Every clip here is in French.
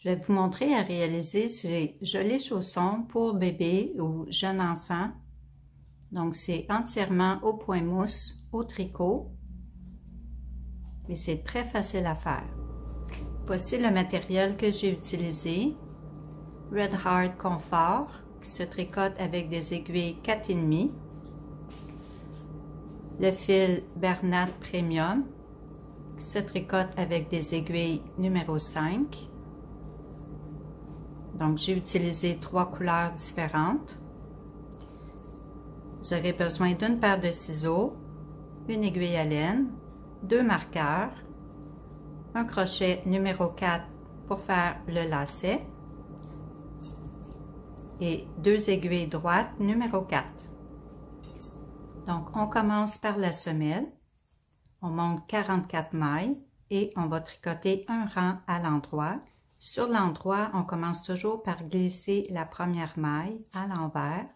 Je vais vous montrer à réaliser ces jolis chaussons pour bébé ou jeune enfant. Donc, c'est entièrement au point mousse, au tricot. Et c'est très facile à faire. Voici le matériel que j'ai utilisé. Red Heart Confort, qui se tricote avec des aiguilles 4,5. Le fil Bernat Premium, qui se tricote avec des aiguilles numéro 5. Donc, j'ai utilisé 3 couleurs différentes. Vous aurez besoin d'une paire de ciseaux, une aiguille à laine, 2 marqueurs, un crochet numéro 4 pour faire le lacet et 2 aiguilles droites numéro 4. Donc, on commence par la semelle. On monte 44 mailles et on va tricoter un rang à l'endroit. Sur l'endroit, on commence toujours par glisser la première maille à l'envers.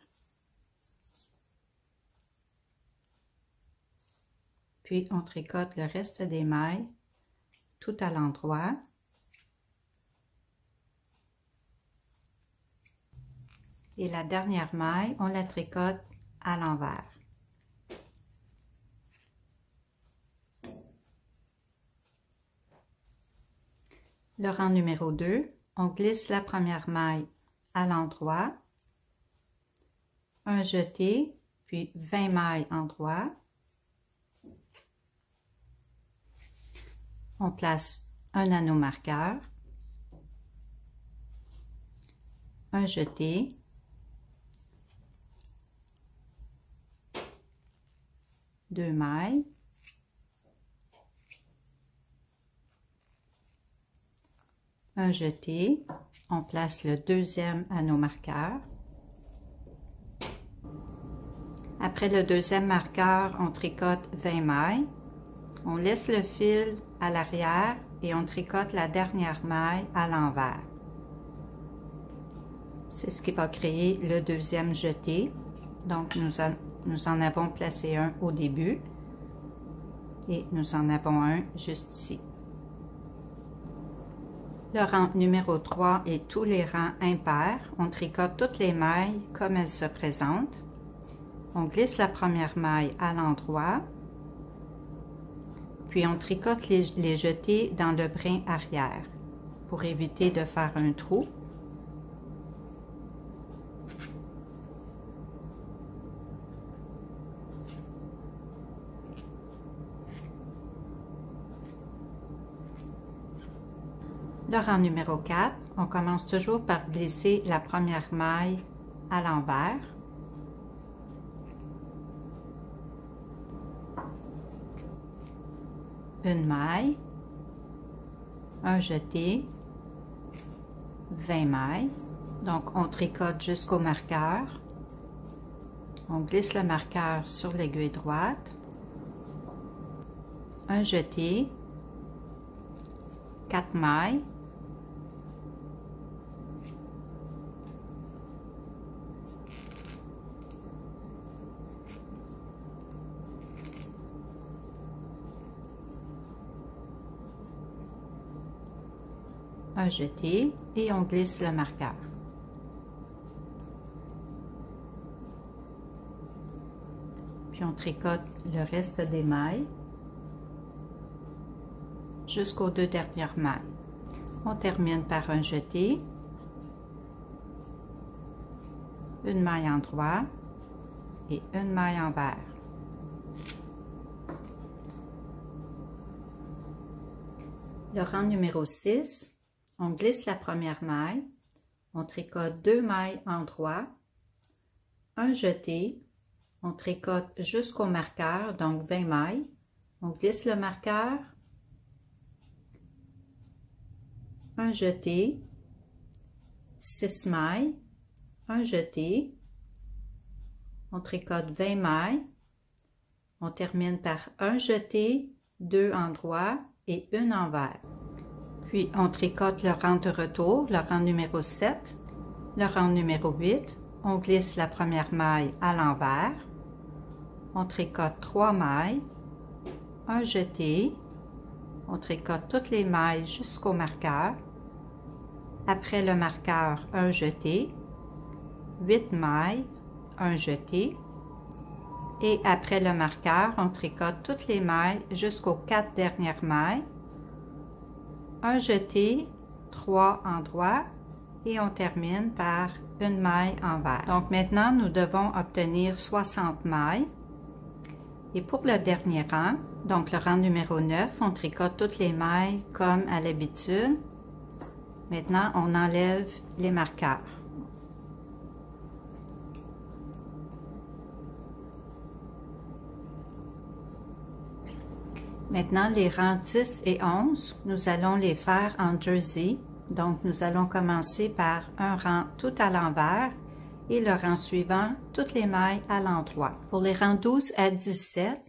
Puis, on tricote le reste des mailles tout à l'endroit. Et la dernière maille, on la tricote à l'envers. Le rang numéro 2, on glisse la première maille à l'endroit, un jeté, puis 20 mailles en droit. On place un anneau marqueur, un jeté, deux mailles, un jeté, on place le deuxième anneau marqueur. Après le deuxième marqueur, on tricote 20 mailles. On laisse le fil à l'arrière et on tricote la dernière maille à l'envers. C'est ce qui va créer le deuxième jeté. Donc, nous en avons placé un au début et nous en avons un juste ici. Le rang numéro 3 et tous les rangs impairs, on tricote toutes les mailles comme elles se présentent. On glisse la première maille à l'endroit, puis on tricote les jetés dans le brin arrière pour éviter de faire un trou. Le rang numéro 4, on commence toujours par glisser la première maille à l'envers. Une maille, un jeté, 20 mailles. Donc, on tricote jusqu'au marqueur. On glisse le marqueur sur l'aiguille droite. Un jeté, 4 mailles. Un jeté et on glisse le marqueur. Puis on tricote le reste des mailles jusqu'aux 2 dernières mailles. On termine par un jeté, une maille en droit et une maille envers. Le rang numéro 6, on glisse la première maille, on tricote 2 mailles en droit, un jeté, on tricote jusqu'au marqueur, donc 20 mailles, on glisse le marqueur, un jeté, 6 mailles, un jeté, on tricote 20 mailles, on termine par un jeté, 2 en droit et une envers. Puis, on tricote le rang de retour, le rang numéro 7, le rang numéro 8. On glisse la première maille à l'envers. On tricote 3 mailles, un jeté. On tricote toutes les mailles jusqu'au marqueur. après le marqueur, un jeté, 8 mailles, un jeté, et après le marqueur, on tricote toutes les mailles jusqu'aux 4 dernières mailles, un jeté, 3 endroits, et on termine par une maille envers. Donc maintenant, nous devons obtenir 60 mailles. Et pour le dernier rang, donc le rang numéro 9, on tricote toutes les mailles comme à l'habitude. Maintenant, on enlève les marqueurs. Maintenant, les rangs 10 et 11, nous allons les faire en jersey. Donc, nous allons commencer par un rang tout à l'envers et le rang suivant, toutes les mailles à l'endroit. Pour les rangs 12 à 17,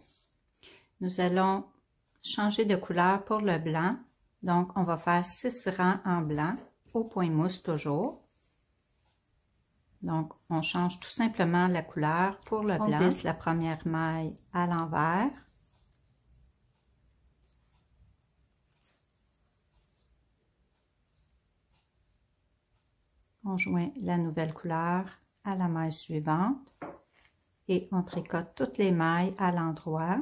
nous allons changer de couleur pour le blanc. Donc, on va faire 6 rangs en blanc, au point mousse toujours. Donc, on change tout simplement la couleur pour le blanc. On glisse la première maille à l'envers. On joint la nouvelle couleur à la maille suivante et on tricote toutes les mailles à l'endroit,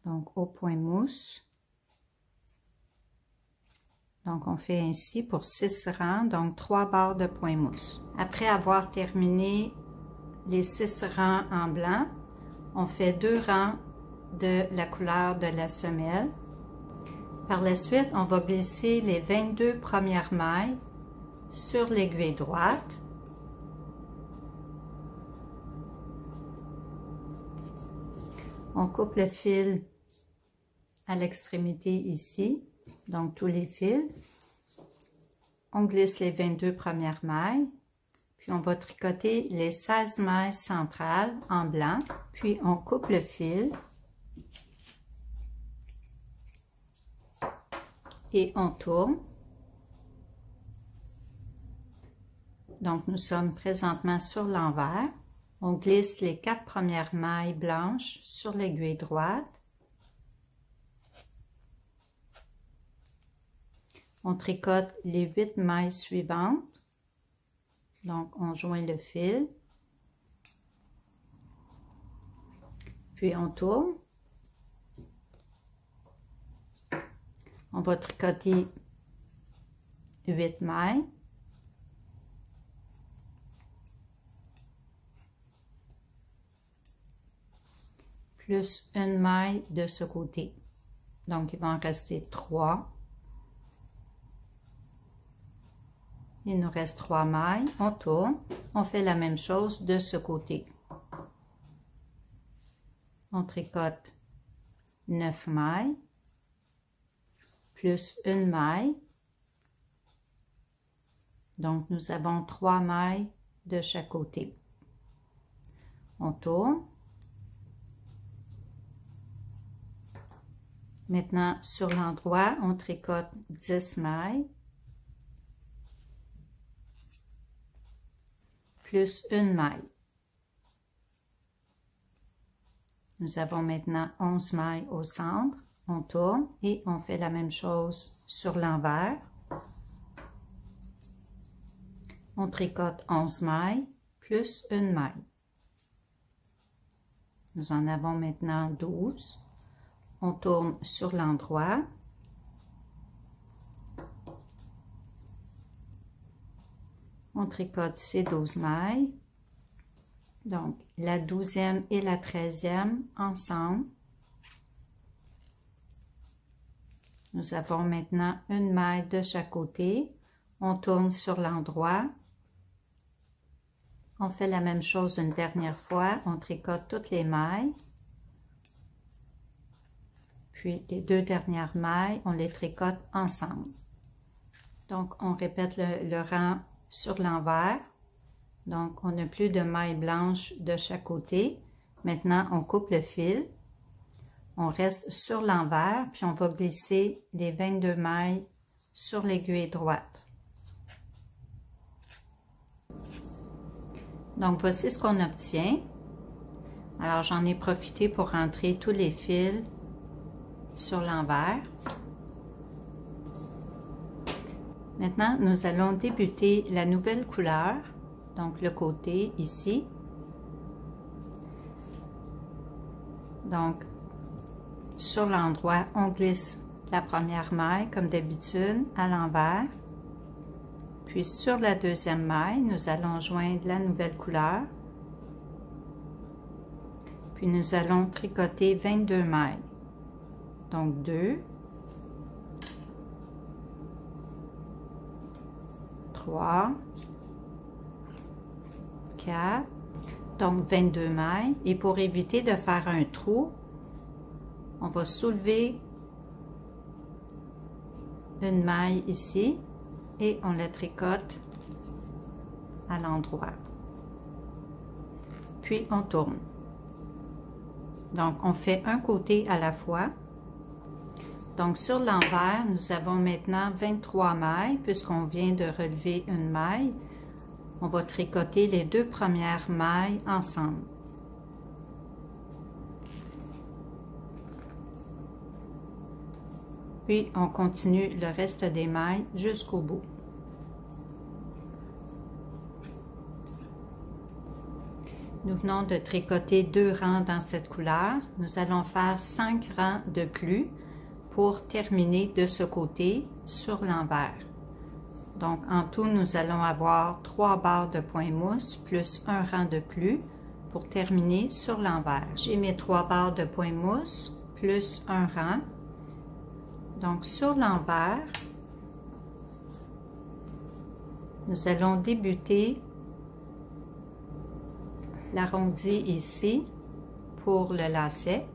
donc au point mousse. Donc on fait ainsi pour 6 rangs, donc 3 barres de point mousse. Après avoir terminé les 6 rangs en blanc, on fait 2 rangs de la couleur de la semelle. Par la suite, on va glisser les 22 premières mailles sur l'aiguille droite. On coupe le fil à l'extrémité ici, donc tous les fils. On glisse les 22 premières mailles, puis on va tricoter les 16 mailles centrales en blanc, puis on coupe le fil et on tourne. Donc, nous sommes présentement sur l'envers. On glisse les 4 premières mailles blanches sur l'aiguille droite. On tricote les 8 mailles suivantes. Donc, on joint le fil. Puis, on tourne. On va tricoter 8 mailles. Plus une maille de ce côté. Donc, il va en rester 3. Il nous reste 3 mailles. On tourne. On fait la même chose de ce côté. On tricote 9 mailles. Plus une maille. Donc, nous avons 3 mailles de chaque côté. On tourne. Maintenant, sur l'endroit, on tricote 10 mailles, plus une maille. Nous avons maintenant 11 mailles au centre. On tourne et on fait la même chose sur l'envers. On tricote 11 mailles, plus une maille. Nous en avons maintenant 12. On tourne sur l'endroit. On tricote ces 12 mailles. Donc, la 12e et la 13e ensemble. Nous avons maintenant une maille de chaque côté. On tourne sur l'endroit. On fait la même chose une dernière fois. On tricote toutes les mailles. Puis les 2 dernières mailles, on les tricote ensemble. Donc, on répète le rang sur l'envers. Donc, on n'a plus de mailles blanches de chaque côté. Maintenant, on coupe le fil. On reste sur l'envers, puis on va glisser les 22 mailles sur l'aiguille droite. Donc, voici ce qu'on obtient. Alors, j'en ai profité pour rentrer tous les fils sur l'envers. Maintenant, nous allons débuter la nouvelle couleur, donc le côté ici. Donc, sur l'endroit, on glisse la première maille comme d'habitude à l'envers. Puis sur la deuxième maille, nous allons joindre la nouvelle couleur. Puis nous allons tricoter 22 mailles. Donc 2, 3, 4, donc 22 mailles. Et pour éviter de faire un trou, on va soulever une maille ici et on la tricote à l'endroit. Puis on tourne. Donc on fait un côté à la fois. Donc sur l'envers, nous avons maintenant 23 mailles puisqu'on vient de relever une maille. On va tricoter les 2 premières mailles ensemble. Puis on continue le reste des mailles jusqu'au bout. Nous venons de tricoter 2 rangs dans cette couleur. Nous allons faire 5 rangs de plus pour terminer de ce côté sur l'envers. Donc en tout, nous allons avoir 3 barres de point mousse plus un rang de plus pour terminer sur l'envers. J'ai mes 3 barres de point mousse plus un rang. Donc sur l'envers, nous allons débuter l'arrondi ici pour le lacet.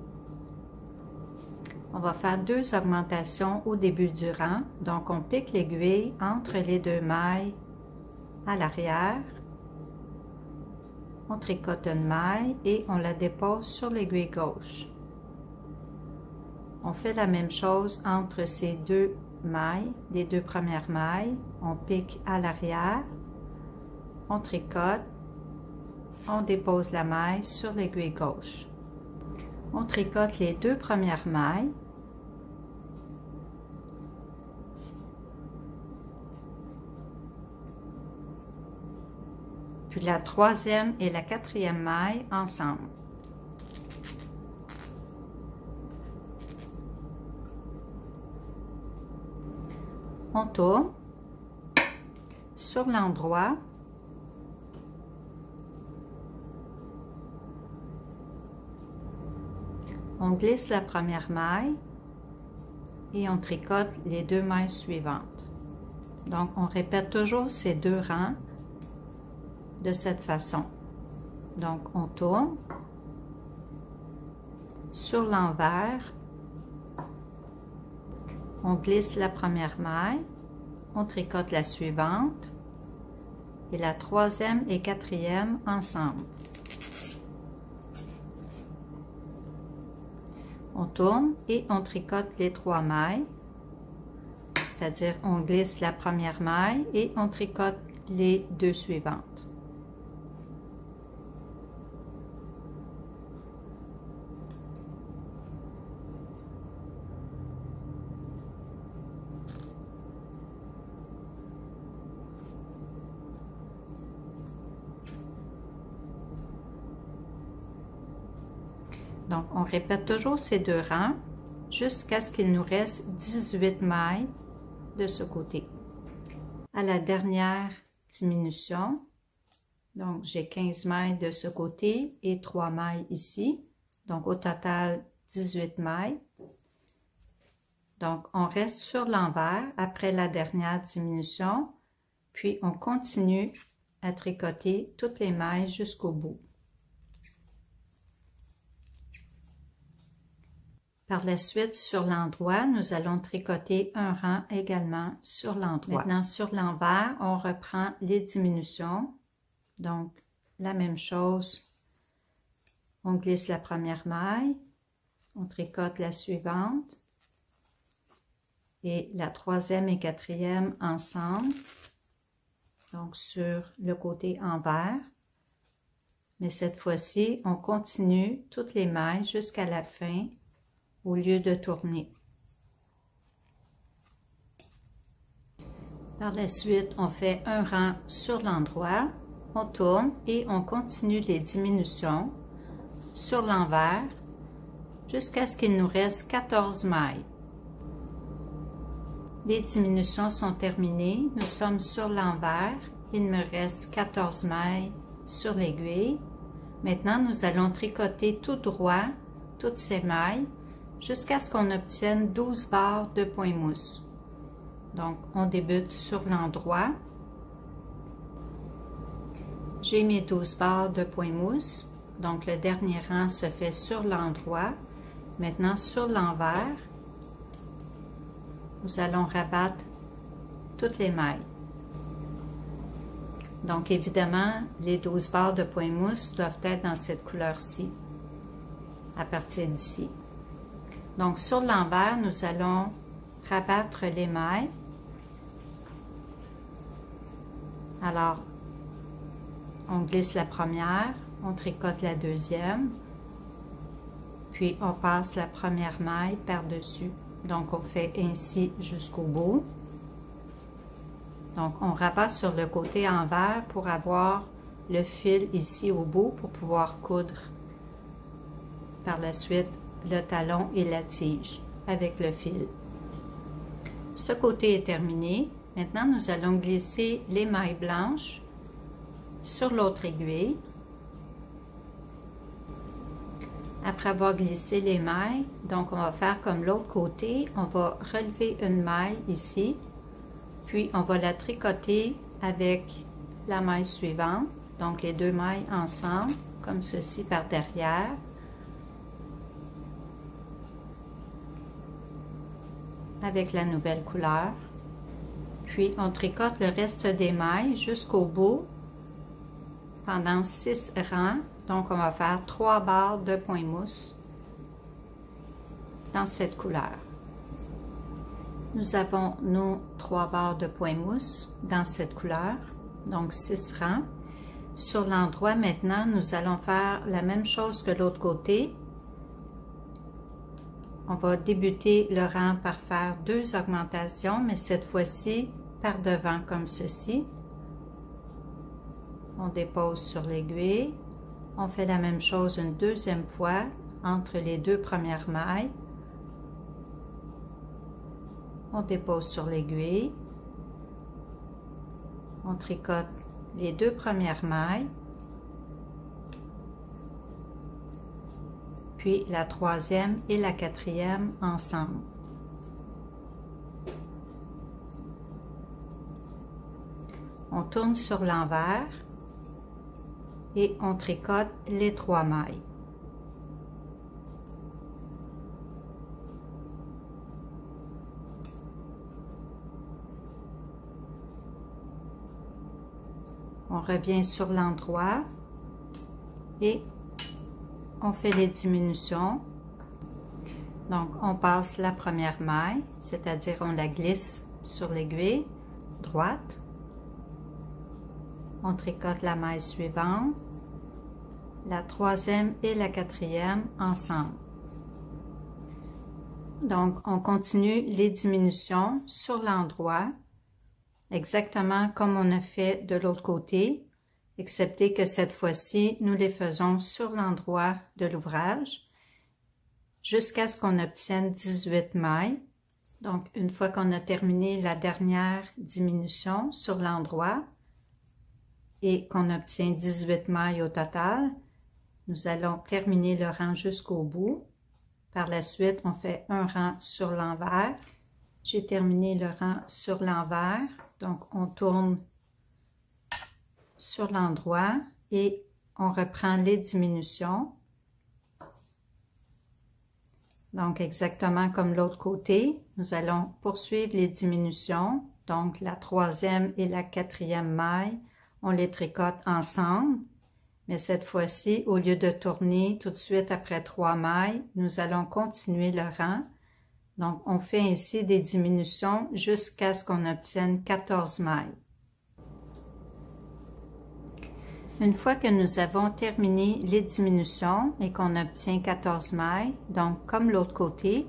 On va faire 2 augmentations au début du rang. Donc on pique l'aiguille entre les 2 mailles à l'arrière. On tricote une maille et on la dépose sur l'aiguille gauche. On fait la même chose entre ces 2 mailles, les 2 premières mailles. On pique à l'arrière, on tricote, on dépose la maille sur l'aiguille gauche. On tricote les 2 premières mailles. Puis la 3e et la 4e maille ensemble. On tourne sur l'endroit. On glisse la première maille et on tricote les 2 mailles suivantes. Donc, on répète toujours ces 2 rangs de cette façon. Donc, on tourne sur l'envers. On glisse la première maille, on tricote la suivante et la 3e et 4e ensemble. On tourne et on tricote les 3 mailles, c'est-à-dire on glisse la première maille et on tricote les 2 suivantes. Donc, on répète toujours ces 2 rangs jusqu'à ce qu'il nous reste 18 mailles de ce côté. À la dernière diminution, donc j'ai 15 mailles de ce côté et 3 mailles ici. Donc, au total, 18 mailles. Donc, on reste sur l'envers après la dernière diminution, puis on continue à tricoter toutes les mailles jusqu'au bout. Par la suite, sur l'endroit, nous allons tricoter un rang également sur l'endroit. Maintenant, sur l'envers, on reprend les diminutions. Donc, la même chose. On glisse la première maille, on tricote la suivante et la 3e et 4e ensemble. Donc, sur le côté envers. Mais cette fois-ci, on continue toutes les mailles jusqu'à la fin au lieu de tourner. Par la suite, on fait un rang sur l'endroit, on tourne et on continue les diminutions sur l'envers jusqu'à ce qu'il nous reste 14 mailles. Les diminutions sont terminées, nous sommes sur l'envers, il me reste 14 mailles sur l'aiguille. Maintenant, nous allons tricoter tout droit toutes ces mailles jusqu'à ce qu'on obtienne 12 barres de point mousse. Donc, on débute sur l'endroit. J'ai mes 12 barres de point mousse. Donc, le dernier rang se fait sur l'endroit. Maintenant, sur l'envers, nous allons rabattre toutes les mailles. Donc, évidemment, les 12 barres de point mousse doivent être dans cette couleur-ci, à partir d'ici. Donc, sur l'envers, nous allons rabattre les mailles. Alors, on glisse la première, on tricote la deuxième, puis on passe la première maille par-dessus. Donc, on fait ainsi jusqu'au bout. Donc, on rabat sur le côté envers pour avoir le fil ici au bout pour pouvoir coudre par la suite le talon et la tige avec le fil. Ce côté est terminé. Maintenant, nous allons glisser les mailles blanches sur l'autre aiguille. Après avoir glissé les mailles, donc on va faire comme l'autre côté, on va relever une maille ici, puis on va la tricoter avec la maille suivante, donc les deux mailles ensemble, comme ceci par derrière. Avec la nouvelle couleur. Puis on tricote le reste des mailles jusqu'au bout pendant 6 rangs. Donc on va faire 3 barres de point mousse dans cette couleur. Nous avons nos 3 barres de point mousse dans cette couleur, donc 6 rangs. Sur l'endroit maintenant, nous allons faire la même chose que l'autre côté. On va débuter le rang par faire 2 augmentations, mais cette fois-ci par devant comme ceci. On dépose sur l'aiguille. On fait la même chose une deuxième fois entre les 2 premières mailles. On dépose sur l'aiguille. On tricote les 2 premières mailles. Puis la troisième et la quatrième ensemble. On tourne sur l'envers et on tricote les 3 mailles. On revient sur l'endroit et on fait les diminutions. Donc, on passe la première maille, c'est-à-dire on la glisse sur l'aiguille droite. On tricote la maille suivante, la troisième et la quatrième ensemble. Donc, on continue les diminutions sur l'endroit, exactement comme on a fait de l'autre côté, excepté que cette fois-ci, nous les faisons sur l'endroit de l'ouvrage jusqu'à ce qu'on obtienne 18 mailles. Donc, une fois qu'on a terminé la dernière diminution sur l'endroit et qu'on obtient 18 mailles au total, nous allons terminer le rang jusqu'au bout. Par la suite, on fait un rang sur l'envers. J'ai terminé le rang sur l'envers, donc on tourne sur l'endroit et on reprend les diminutions. Donc exactement comme l'autre côté, nous allons poursuivre les diminutions. Donc la troisième et la quatrième maille, on les tricote ensemble. Mais cette fois-ci, au lieu de tourner tout de suite après 3 mailles, nous allons continuer le rang. Donc, on fait ainsi des diminutions jusqu'à ce qu'on obtienne 14 mailles. Une fois que nous avons terminé les diminutions et qu'on obtient 14 mailles, donc comme l'autre côté,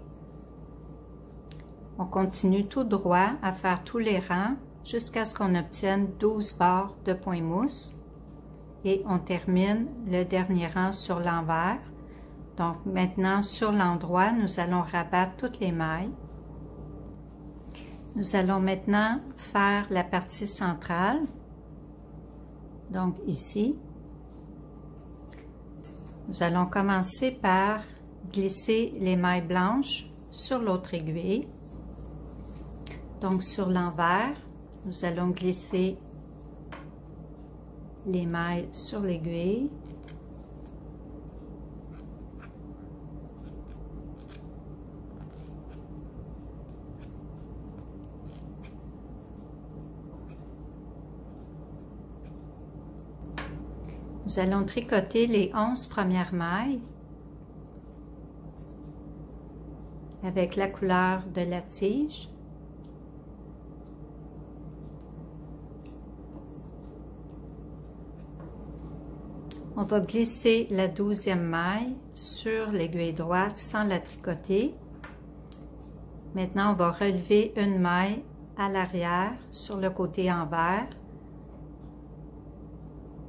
on continue tout droit à faire tous les rangs jusqu'à ce qu'on obtienne 12 barres de point mousse et on termine le dernier rang sur l'envers. Donc maintenant sur l'endroit, nous allons rabattre toutes les mailles. Nous allons maintenant faire la partie centrale, donc ici. Nous allons commencer par glisser les mailles blanches sur l'autre aiguille. Donc sur l'envers, nous allons glisser les mailles sur l'aiguille. Nous allons tricoter les 11 premières mailles avec la couleur de la tige. On va glisser la 12e maille sur l'aiguille droite sans la tricoter. Maintenant, on va relever une maille à l'arrière sur le côté envers.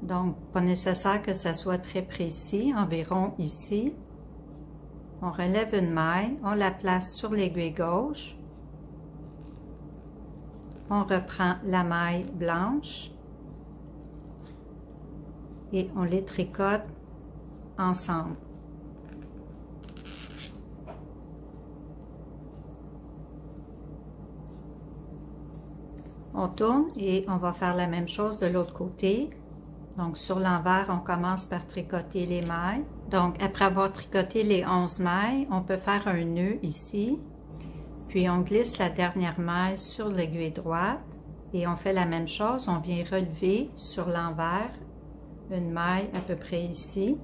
Donc, pas nécessaire que ça soit très précis, environ ici. On relève une maille, on la place sur l'aiguille gauche. On reprend la maille blanche et on les tricote ensemble. On tourne et on va faire la même chose de l'autre côté. Donc sur l'envers, on commence par tricoter les mailles. Donc après avoir tricoté les 11 mailles, on peut faire un nœud ici. Puis on glisse la dernière maille sur l'aiguille droite et on fait la même chose. On vient relever sur l'envers une maille à peu près ici.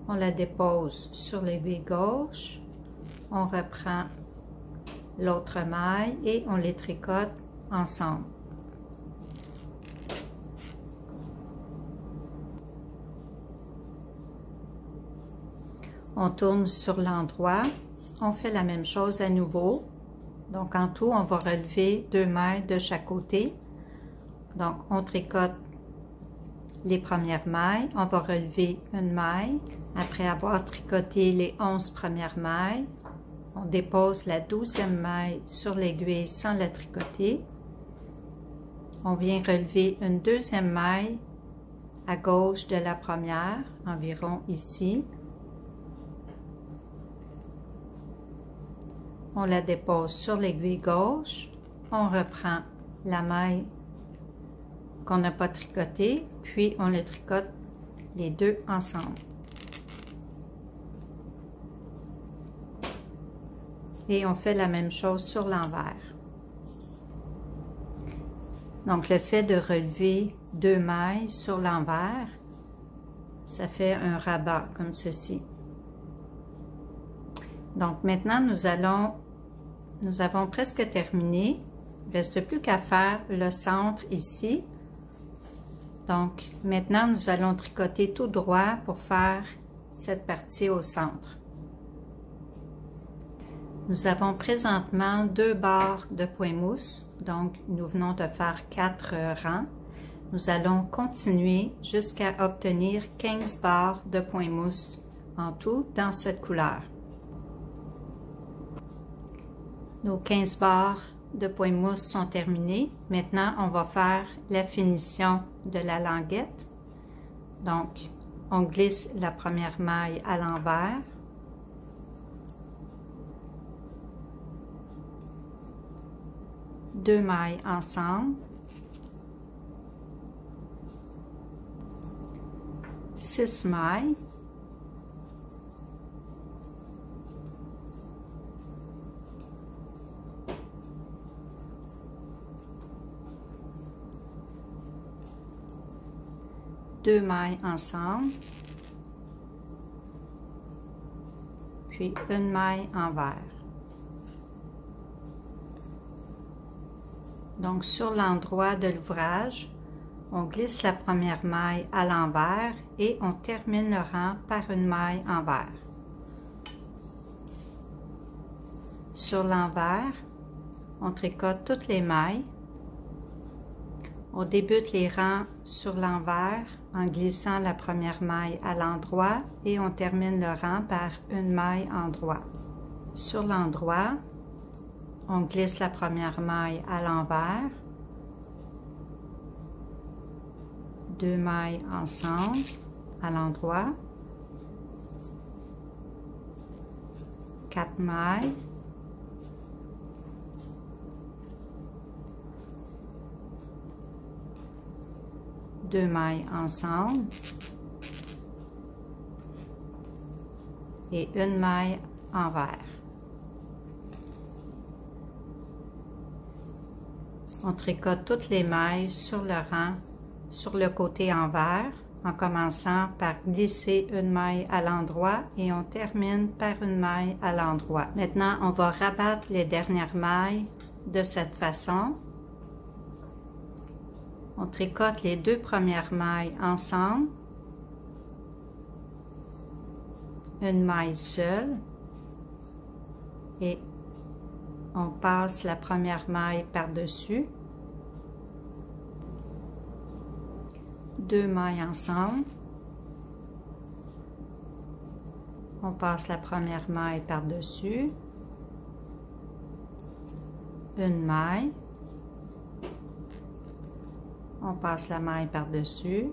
On la dépose sur l'aiguille gauche. On reprend l'autre maille et on les tricote ensemble. On tourne sur l'endroit, on fait la même chose à nouveau. Donc en tout, on va relever 2 mailles de chaque côté. Donc on tricote les premières mailles, on va relever une maille. Après avoir tricoté les 11 premières mailles, on dépose la 12e maille sur l'aiguille sans la tricoter. On vient relever une 2e maille à gauche de la première, environ ici. On la dépose sur l'aiguille gauche, on reprend la maille qu'on n'a pas tricotée, puis on les tricote les deux ensemble. Et on fait la même chose sur l'envers. Donc le fait de relever 2 mailles sur l'envers, ça fait un rabat comme ceci. Donc maintenant nous avons presque terminé. Il ne reste plus qu'à faire le centre ici. Donc maintenant nous allons tricoter tout droit pour faire cette partie au centre. Nous avons présentement 2 barres de point mousse, donc nous venons de faire 4 rangs. Nous allons continuer jusqu'à obtenir 15 barres de point mousse en tout dans cette couleur. Nos 15 barres de point mousse sont terminées. Maintenant, on va faire la finition de la languette. Donc, on glisse la première maille à l'envers. Deux mailles ensemble. 6 mailles. Deux mailles ensemble, puis une maille envers. Donc sur l'endroit de l'ouvrage, on glisse la première maille à l'envers et on termine le rang par une maille envers. Sur l'envers, On tricote toutes les mailles. On débute les rangs sur l'envers en glissant la première maille à l'endroit et on termine le rang par une maille endroit. Sur l'endroit, on glisse la première maille à l'envers, 2 mailles ensemble à l'endroit, 4 mailles, deux mailles ensemble et une maille envers. On tricote toutes les mailles sur le rang, sur le côté envers, en commençant par glisser une maille à l'endroit et on termine par une maille à l'endroit. Maintenant, on va rabattre les dernières mailles de cette façon. On tricote les 2 premières mailles ensemble, une maille seule et on passe la première maille par-dessus, 2 mailles ensemble, on passe la première maille par-dessus, une maille, on passe la maille par-dessus,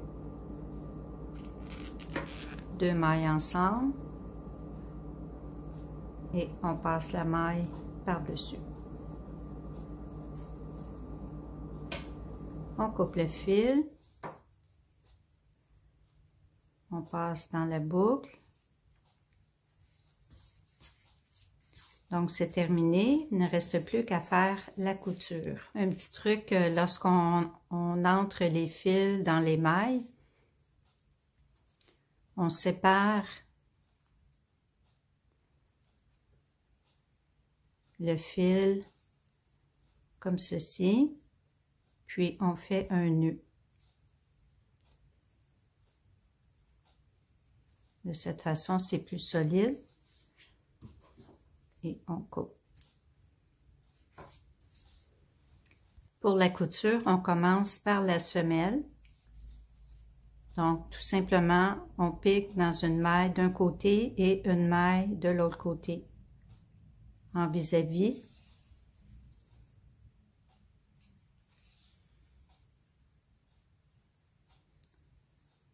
2 mailles ensemble et on passe la maille par-dessus. On coupe le fil, on passe dans la boucle. Donc, c'est terminé. Il ne reste plus qu'à faire la couture. Un petit truc, lorsqu'on entre les fils dans les mailles, on sépare le fil comme ceci, puis on fait un nœud. De cette façon, c'est plus solide. Et on coupe. Pour la couture, on commence par la semelle. Donc, tout simplement, on pique dans une maille d'un côté et une maille de l'autre côté, en vis-à-vis.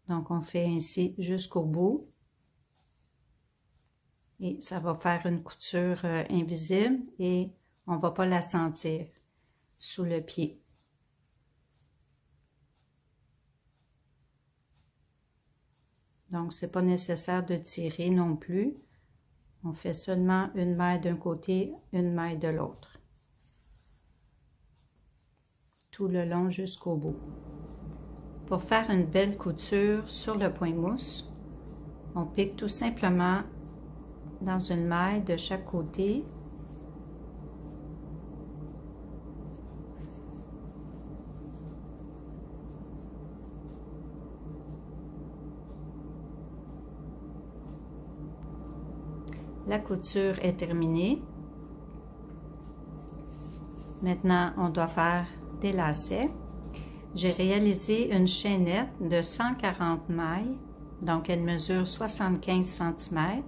Donc, on fait ainsi jusqu'au bout. Et ça va faire une couture invisible et on ne va pas la sentir sous le pied. Donc, c'est pas nécessaire de tirer non plus. On fait seulement une maille d'un côté, une maille de l'autre. Tout le long jusqu'au bout. Pour faire une belle couture sur le point mousse, on pique tout simplement dans une maille de chaque côté. La couture est terminée. Maintenant, on doit faire des lacets. J'ai réalisé une chaînette de 140 mailles, donc elle mesure 75 cm.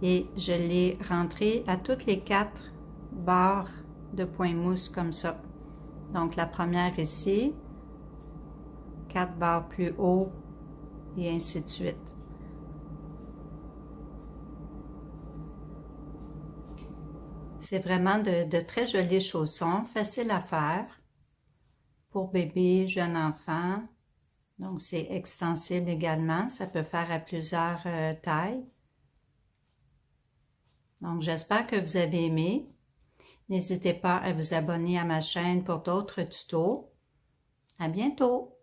Et je l'ai rentrée à toutes les 4 barres de point mousse comme ça. Donc la première ici, 4 barres plus haut et ainsi de suite. C'est vraiment de très jolis chaussons, faciles à faire pour bébé, jeune enfant. Donc c'est extensible également, ça peut faire à plusieurs tailles. Donc, j'espère que vous avez aimé. N'hésitez pas à vous abonner à ma chaîne pour d'autres tutos. À bientôt!